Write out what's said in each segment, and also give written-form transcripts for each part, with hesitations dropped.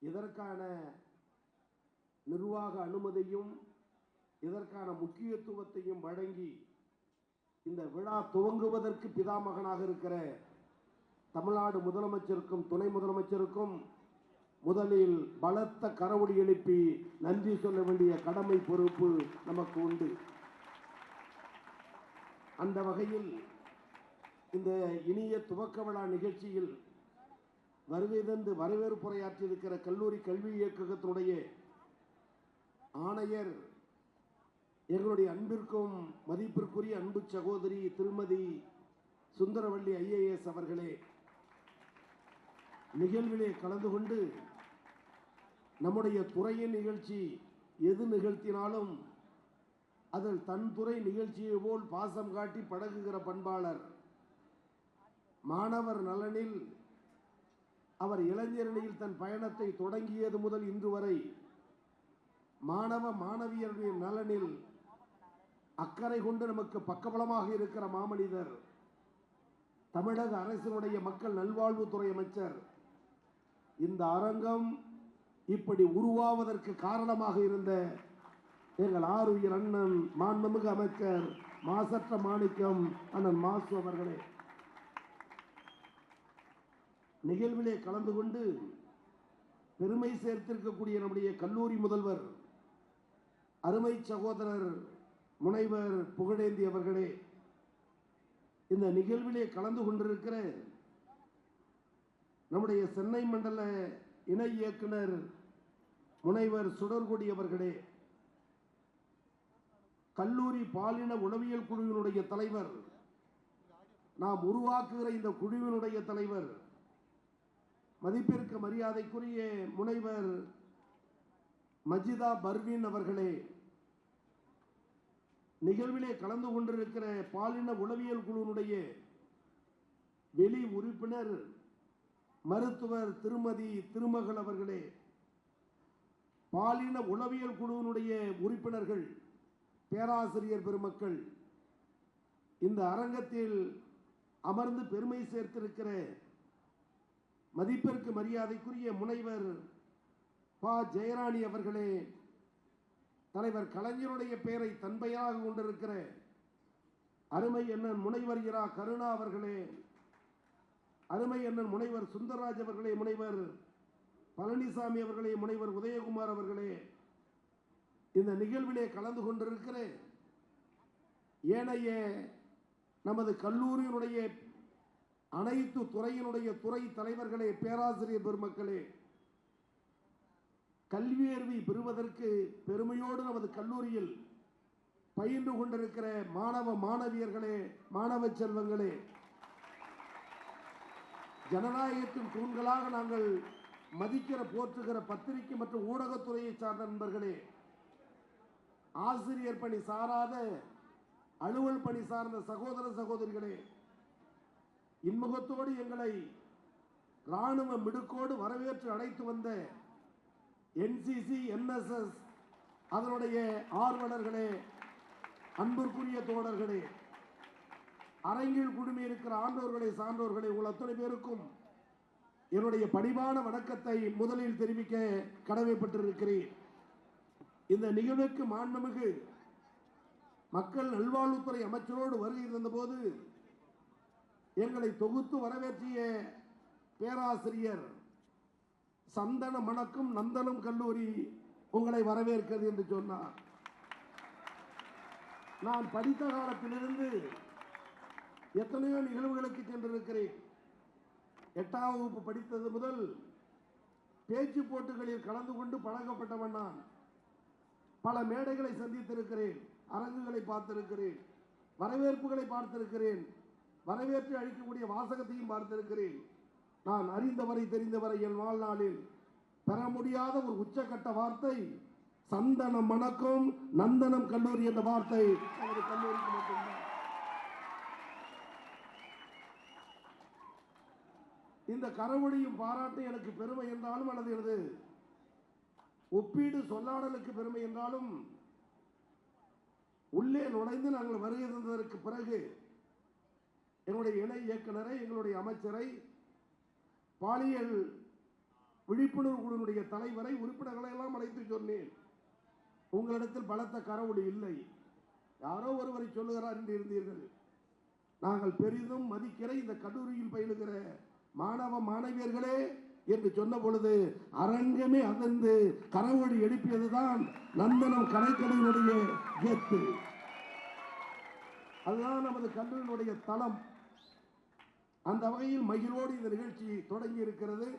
இதற்கான நிர்வாக அனுமதியும் இதற்கான முக்கியத்துவத்தையும் வழங்கி இந்த விழா துவங்குவதற்கு பிதாமகனாக இருக்கிற தமிழ்நாடு முதலமைச்சருக்கும் துணை முதலமைச்சருக்கும் முதலில் பலத்த கரவொலி எழுப்பி நன்றி சொல்ல வேண்டிய கடமை பொறுப்பு நமக்கு உண்டு. அந்த வகையில் இந்த இனிய துவக்க விழா நிகழ்ச்சியில் வருகை தந்து வரவேற்புரையாற்றியிருக்கிற கல்லூரி கல்வி இயக்ககத்தினுடைய ஆணையர் எங்களுடைய அன்பிற்கும் மதிப்பிற்குரிய அன்பு சகோதரி திருமதி சுந்தரவள்ளி IAS அவர்களே, நிகழ்விலே கலந்து கொண்டு நம்முடைய துறையின் நிகழ்ச்சி எது நிகழ்த்தினாலும் அதில் தன் துறை நிகழ்ச்சியை போல் பாசம் காட்டி பழகுகிற பண்பாளர், மாணவர் நலனில் அவர் இளைஞரணியில் தன் பயணத்தை தொடங்கியது முதல் இன்று வரை மாணவ மாணவியருடைய நலனில் அக்கறை கொண்டு நமக்கு பக்கபலமாக இருக்கிற மாமனிதர், தமிழக அரசினுடைய மக்கள் நல்வாழ்வுத்துறை அமைச்சர். இந்த அரங்கம் இப்படி உருவாவதற்கு காரணமாக இருந்த எங்கள் ஆருயிர் அண்ணன் மாண்புமிகு அமைச்சர் மாசற்ற மாணிக்கம் அண்ணன் மாசு அவர்களே, நிகழ்விலே கலந்து கொண்டு பெருமை சேர்த்திருக்கக்கூடிய நம்முடைய கல்லூரி முதல்வர் அருமை சகோதரர் முனைவர் புகழேந்தி அவர்களே, இந்த நிகழ்விலே கலந்து கொண்டிருக்கிற நம்முடைய சென்னை மண்டல இணை இயக்குனர் முனைவர் சுடர்கொடி அவர்களே, கல்லூரி பாலின உளவியல் குழுவினுடைய தலைவர், நாம் உருவாக்குகிற இந்த குழுவினுடைய தலைவர் மதிப்பிற்கு மரியாதைக்குரிய முனைவர் மஜிதா பர்வீன் அவர்களே, நிகழ்விலே கலந்து கொண்டிருக்கிற பாலின உளவியல் குழுவினுடைய வெளி உறுப்பினர் மருத்துவர் திருமதி திருமகள் அவர்களே, பாலின உளவியல் குழுவினுடைய உறுப்பினர்கள், பேராசிரியர் பெருமக்கள், இந்த அரங்கத்தில் அமர்ந்து பெருமை சேர்த்திருக்கிற மதிப்பிற்கு மரியாதைக்குரிய முனைவர் பா ஜெயராணி அவர்களே, தலைவர் கலைஞருடைய பெயரை தன்பெயராக கொண்டிருக்கிற அருமை அண்ணன் முனைவர் இரா கருணா அவர்களே, அருமை அண்ணன் முனைவர் சுந்தரராஜ் அவர்களே, முனைவர் பழனிசாமி அவர்களே, முனைவர் உதயகுமார் அவர்களே, இந்த நிகழ்விலே கலந்து கொண்டிருக்கிற ஏனைய நமது கல்லூரியினுடைய அனைத்து துறையினுடைய துறை தலைவர்களே, பேராசிரியர் பெருமக்களே, கல்வியறிவை பெறுவதற்கு பெருமையோடு நமது கல்லூரியில் பயின்று கொண்டிருக்கிற மாணவ மாணவியர்களே, மாணவ செல்வங்களே, ஜனநாயகத்தின் தூண்களாக நாங்கள் மதிக்கிற போற்றுகிற பத்திரிகை மற்றும் ஊடகத்துறையை சார்ந்த நண்பர்களே, ஆசிரியர் பணி சாராத அலுவல் பணி சார்ந்த சகோதர சகோதரிகளே, இன்முகத்தோடு எங்களை இராணுவ மிடுக்கோடு வரவேற்று அழைத்து வந்த NCC NSS அதனுடைய ஆர்வலர்களே, அன்பிற்குரிய தோழர்களே, அரங்கில் குழுமி இருக்கிற ஆண்டோர்களே, சான்றோர்களே, உங்கள் அத்தனை பேருக்கும் என்னுடைய பணிவான வணக்கத்தை முதலில் தெரிவிக்க கடமைப்பட்டிருக்கிறேன். இந்த நிகழ்வுக்கு மாண்புமிகு மக்கள் நல்வாழ்வுத்துறை அமைச்சரோடு வருகை தந்தபோது எங்களை தொகுத்து வரவேற்றிய பேராசிரியர் சந்தன மணக்கும் நந்தனம் கல்லூரி உங்களை வரவேற்கிறது என்று சொன்னார். நான் படித்த காலத்திலிருந்து எத்தனையோ நிகழ்வுகளுக்கு சென்றிருக்கிறேன். 8ஆம் வகுப்பு படித்தது முதல் பேச்சு போட்டிகளில் கலந்து கொண்டு பழக்கப்பட்டவன் நான். பல மேடைகளை சந்தித்திருக்கிறேன், அரங்குகளை பார்த்திருக்கிறேன், வரவேற்புகளை பார்த்திருக்கிறேன், வரவேற்று அளிக்கக்கூடிய வாசகத்தையும் பார்த்திருக்கிறேன். நான் அறிந்தவரை தெரிந்தவரை என் வாழ்நாளில் பெற முடியாத ஒரு உச்சக்கட்ட வார்த்தை சந்தனம் மணக்கும் நந்தனம் கல்லூரி என்ற வார்த்தை நமது கல்லூரிக்கு மட்டும்தான். இந்த கரவொலியும் பாராட்டு எனக்கு பெருமை என்றாலும் அல்லது எனது ஒப்பீடு சொல்லாடலுக்கு பெருமை என்றாலும் உள்ளே நுழைந்து நாங்கள் வருகை தந்ததற்கு பிறகு எங்களுடைய இணை இயக்குனரை, எங்களுடைய அமைச்சரை, பாலியல் விழிப்புணர்வு குழுவினுடைய தலைவரை, உறுப்பினர்களை எல்லாம் அழைத்து சொன்னேன். உங்களிடத்தில் பலத்த கரவொலி இல்லை, யாரோ ஒருவரை சொல்லுகிறார் என்று இருந்தீர்கள். நாங்கள் பெரிதும் மதிக்கிற இந்த கல்லூரியில் பயிலுகிற மாணவ மாணவியர்களே என்று சொன்ன பொழுது அரங்கமே அதிர்ந்து கரவொலி எழுப்பியதுதான் நந்தனம் கலைக்கலையினுடைய கெத்து. அதுதான் நமது கல்லூரியினுடைய தளம். அந்த வகையில் மகிழ்வோடு இந்த நிகழ்ச்சி தொடங்கி இருக்கிறது.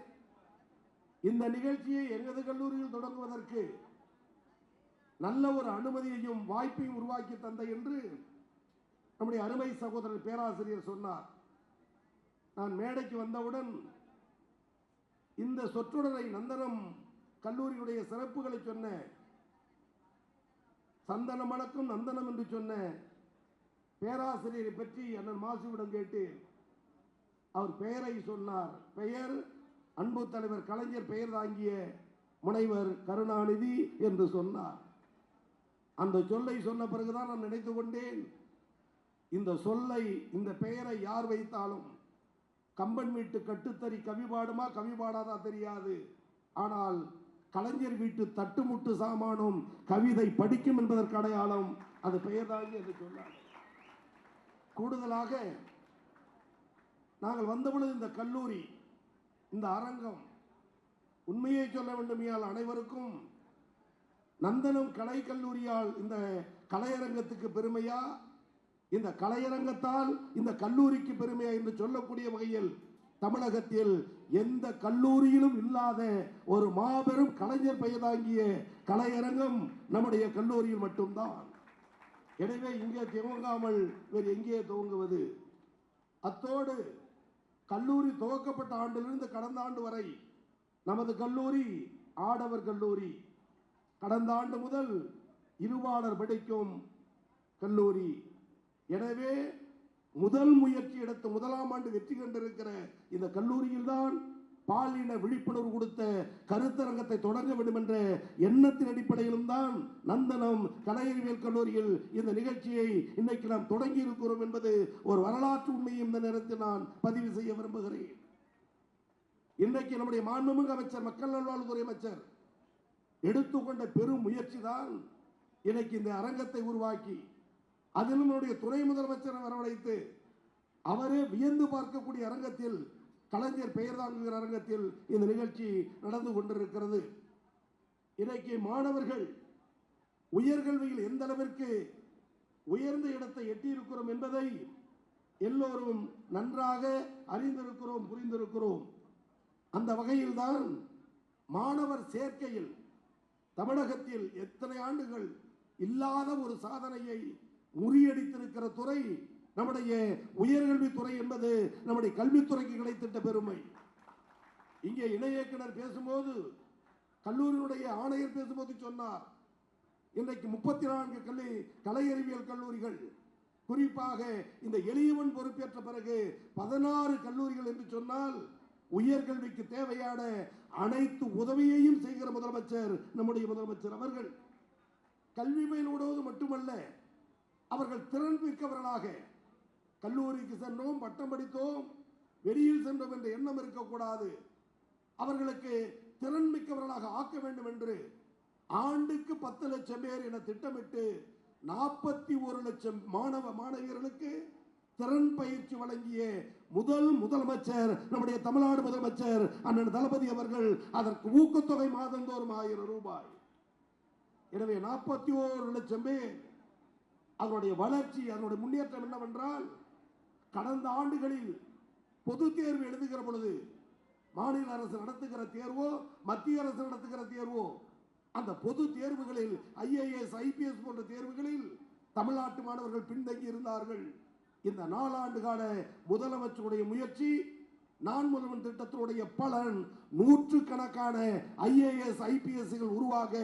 இந்த நிகழ்ச்சியை எங்களது கல்லூரியில் தொடங்குவதற்கு நல்ல ஒரு அனுமதியையும் வாய்ப்பையும் உருவாக்கி தந்த என்று நம்முடைய அருமை சகோதரர் பேராசிரியர் சொன்னார். நான் மேடைக்கு வந்தவுடன் இந்த சொற்றொடரை, நந்தனம் கல்லூரியுடைய சிறப்புகளை சொன்ன, சந்தனம் மணக்கும் நந்தனம் என்று சொன்ன பேராசிரியரை பற்றி அண்ணன் மாசுவிடம் கேட்டேன். அவர் பெயரை சொன்னார். பெயர் அன்பு தலைவர் கலைஞர் பெயர் தாங்கிய முனைவர் கருணாநிதி என்று சொன்னார். அந்த சொல்லை சொன்ன பிறகுதான் நான் நினைத்து கொண்டேன், இந்த சொல்லை, இந்த பெயரை யார் வைத்தாலும் கம்பன் வீட்டு கட்டுத்தறி கவி பாடுமா கவி பாடாதா தெரியாது, ஆனால் கலைஞர் வீட்டு தட்டுமுட்டு சாமானும் கவிதை படிக்கும் என்பதற்கு அடையாளம் அது பெயர் தாங்கி என்று சொன்னார். கூடுதலாக நாங்கள் வந்தபொழுது இந்த கல்லூரி, இந்த அரங்கம், உண்மையை சொல்ல வேண்டுமையால் அனைவருக்கும் நந்தனம் கலை கல்லூரியால் இந்த கலையரங்கத்துக்கு பெருமையா, இந்த கலையரங்கத்தால் இந்த கல்லூரிக்கு பெருமையா என்று சொல்லக்கூடிய வகையில் தமிழகத்தில் எந்த கல்லூரியிலும் இல்லாத ஒரு மாபெரும் கலைஞர் பெயர் தாங்கிய கலையரங்கம் நம்முடைய கல்லூரியில் மட்டும்தான். எனவே இங்கே துவங்காமல் வேறு எங்கே துவங்குவது? அத்தோடு கல்லூரி துவக்கப்பட்ட ஆண்டிலிருந்து கடந்த ஆண்டு வரை நமது கல்லூரி ஆடவர் கல்லூரி. கடந்த ஆண்டு முதல் இருபாலர் படிக்கும் கல்லூரி. எனவே முதல் முயற்சி எடுத்து முதலாம் ஆண்டு வெற்றி கண்டிருக்கிற இந்த கல்லூரியில் தான் பாலின விழிப்புணர்வு கொடுத்த கருத்தரங்கத்தை தொடங்க வேண்டும் என்ற எண்ணத்தின் அடிப்படையிலும் தான் நந்தனம் கலையறிவியல் கல்லூரியில் இந்த நிகழ்ச்சியை இன்னைக்கு நாம் தொடங்கி இருக்கிறோம் என்பது ஒரு வரலாற்று உண்மையை இந்த நேரத்தில் நான் பதிவு செய்ய விரும்புகிறேன். இன்றைக்கு நம்முடைய மாண்புமிகு அமைச்சர், மக்கள் நல்வாழ்வுத்துறை அமைச்சர் எடுத்துக்கொண்ட பெரும் முயற்சி தான் இன்னைக்கு இந்த அரங்கத்தை உருவாக்கி, அதிலும் நம்முடைய துணை முதலமைச்சரை வரவழைத்து அவரே வியந்து பார்க்கக்கூடிய அரங்கத்தில், கலைஞர் பெயர் தாங்குகிற அரங்கத்தில் இந்த நிகழ்ச்சி நடந்து கொண்டிருக்கிறது. இன்றைக்கு மாணவர்கள் உயர்கல்வியில் எந்த அளவிற்கு உயர்ந்த இடத்தை எட்டியிருக்கிறோம் என்பதை எல்லோரும் நன்றாக அறிந்திருக்கிறோம், புரிந்திருக்கிறோம். அந்த வகையில் தான் மாணவர் சேர்க்கையில் தமிழகத்தில் எத்தனை ஆண்டுகள் இல்லாத ஒரு சாதனையை முறியடித்திருக்கிற துறை நம்முடைய உயர்கல்வித்துறை என்பது நம்முடைய கல்வித்துறைக்கு கிடைத்திட்ட பெருமை. இங்கே இணை இயக்குனர் பேசும்போது, கல்லூரியினுடைய ஆணையர் பேசும்போது சொன்னார், இன்றைக்கு 34 கலையறிவியல் கல்லூரிகள், குறிப்பாக இந்த எளியவன் பொறுப்பேற்ற பிறகு 16 கல்லூரிகள் என்று சொன்னால் உயர்கல்விக்கு தேவையான அனைத்து உதவியையும் செய்கிற முதலமைச்சர் நம்முடைய முதலமைச்சர் அவர்கள். கல்வி பயிலுவதோடு மட்டுமல்ல, அவர்கள் திறன் மிக்கவர்களாக கல்லூரிக்கு சென்றோம், பட்டம் படித்தோம், வெளியில் சென்றோம் என்ற எண்ணம் இருக்கக்கூடாது. அவர்களுக்கு திறன் மிக்கவர்களாக ஆக்க வேண்டும் என்று ஆண்டுக்கு 10 லட்சம் பேர் என திட்டமிட்டு 41 லட்சம் மாணவ மாணவியர்களுக்கு திறன் பயிற்சி வழங்கிய முதலமைச்சர் நம்முடைய தமிழ்நாடு முதலமைச்சர் அண்ணன் தளபதி அவர்கள். அதற்கு ஊக்கத்தொகை மாதந்தோறும் 1000 ரூபாய். எனவே 41 லட்சம் பேர். அதனுடைய வளர்ச்சி, அதனுடைய முன்னேற்றம் என்னவென்றால், கடந்த ஆண்டுகளில் பொது தேர்வு எழுதுகிற பொழுது மாநில அரசு நடத்துகிற தேர்வோ மத்திய அரசு நடத்துகிற தேர்வோ, அந்த பொது தேர்வுகளில் IAS IPS போன்ற தேர்வுகளில் தமிழ்நாட்டு மாணவர்கள் பின்தங்கி இருந்தார்கள். இந்த 4 ஆண்டு கால முதலமைச்சருடைய முயற்சி, நான் முதல்வன் திட்டத்தினுடைய பலன், நூற்றுக்கணக்கான IAS IPS உருவாக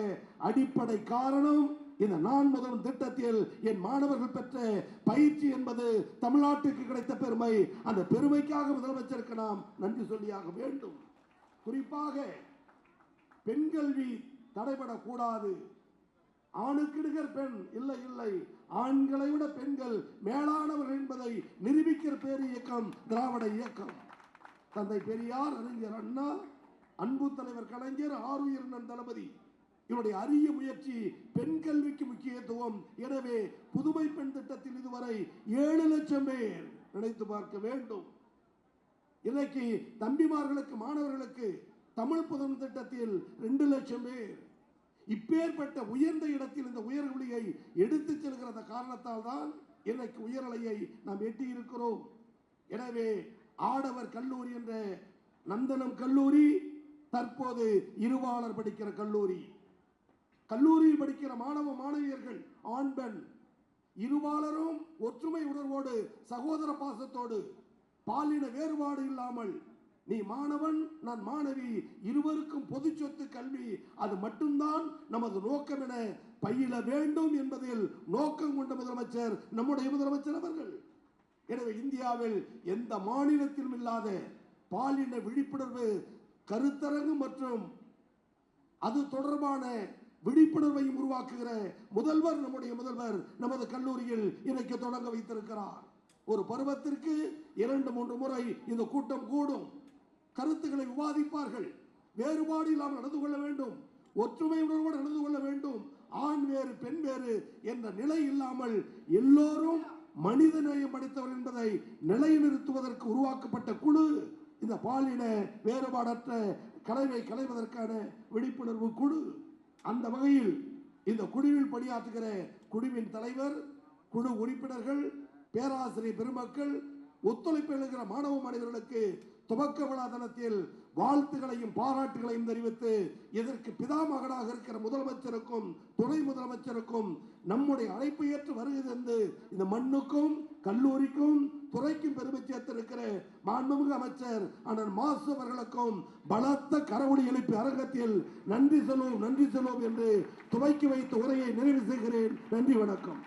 அடிப்படை காரணம் இந்த நான் முதல்வன் திட்டத்தில் என் மாணவர்கள் பெற்ற பயிற்சி என்பது தமிழ்நாட்டுக்கு கிடைத்த பெருமை. அந்த பெருமைக்காக முதலமைச்சருக்கு நாம் நன்றி சொல்லியாக வேண்டும். குறிப்பாக பெண் கல்வி தடைபடக்கூடாது. ஆணுக்கு நிகர் பெண் இல்லை இல்லை, ஆண்களை விட பெண்கள் மேலானவர்கள் என்பதை நிரூபிக்கிற பேர் இயக்கம் திராவிட இயக்கம். தந்தை பெரியார், அறிஞர் அண்ணா, அன்பு தலைவர் கலைஞர், ஆருயிர் தளபதி இவருடைய அரிய முயற்சி பெண் கல்விக்கு முக்கியத்துவம். எனவே புதுமை பெண் திட்டத்தில் இதுவரை 7 லட்சம் பேர் நினைத்து பார்க்க வேண்டும். இன்னைக்கு தம்பிமார்களுக்கு, மாணவர்களுக்கு தமிழ் புதன் திட்டத்தில் 2 லட்சம் பேர். இப்பேற்பட்ட உயர்ந்த இடத்தில் இந்த உயர்வழியை எடுத்துச் செல்கிற காரணத்தால் தான் இன்னைக்கு உயரலையை நாம் எட்டி இருக்கிறோம். எனவே ஆடவர் கல்லூரி என்ற நந்தனம் கல்லூரி தற்போது இருபாலர் படிக்கிற கல்லூரி. கல்லூரியில் படிக்கிற மாணவ மாணவியர்கள் ஆண் பெண் இருபாலரும் ஒற்றுமை உணர்வோடு, சகோதர பாசத்தோடு, பாலின வேறுபாடு இல்லாமல் நீ மாணவன் நான் மாணவி, இருவருக்கும் பொது சொத்து கல்வி, அது மட்டும்தான் நமது நோக்கம் என பயில வேண்டும் என்பதில் நோக்கம் கொண்ட முதலமைச்சர் நம்முடைய முதலமைச்சர் அவர்கள். எனவே இந்தியாவில் எந்த மாநிலத்திலும் இல்லாத பாலின விழிப்புணர்வு கருத்தரங்கு மற்றும் அது தொடர்பான விழிப்புணர்வையும் உருவாக்குகிற முதல்வர் நம்முடைய முதல்வர் நமது கல்லூரியில் இன்னைக்கு தொடங்க வைத்திருக்கிறார். ஒரு பருவத்திற்கு 2-3 முறை இந்த கூட்டம் கூடும். கருத்துக்களை விவாதிப்பார்கள். வேறுபாடு இல்லாமல் நடந்து கொள்ள வேண்டும், ஒற்றுமை உணர்வோடு நடந்து கொள்ள வேண்டும். ஆண் வேறு பெண் வேறு என்ற நிலை இல்லாமல் எல்லோரும் மனித நேயம் படைத்தவர் என்பதை நிலைநிறுத்துவதற்கு உருவாக்கப்பட்ட குழு இந்த பாலின வேறுபாடற்ற கலைவை களைவதற்கான விழிப்புணர்வு குழு. அந்த வகையில் இந்த குழுவில் பணியாற்றுகிற குழுவின் தலைவர், குழு உறுப்பினர்கள், பேராசிரியர் பெருமக்கள், ஒத்துழைப்பு எழுகிற மாணவ மாணவர்களுக்கு துவக்க விழா தினத்தில் வாழ்த்துக்களையும் பாராட்டுகளையும் தெரிவித்து இதற்கு பிதாமகனாக இருக்கிற முதலமைச்சருக்கும் துணை முதலமைச்சருக்கும் நம்முடைய அழைப்பை ஏற்று வருகை தந்து இந்த மண்ணுக்கும் கல்லூரிக்கும் துறைக்கும் பெருமை சேர்த்திருக்கிற மாண்புமிகு அமைச்சர் அண்ணன் மாசு அவர்களுக்கும் பலத்த கரவொலி எழுப்பி அரங்கத்தில் நன்றி சொல்வோம் என்று துவக்கி வைத்த உரையை நிறைவு செய்கிறேன். நன்றி, வணக்கம்.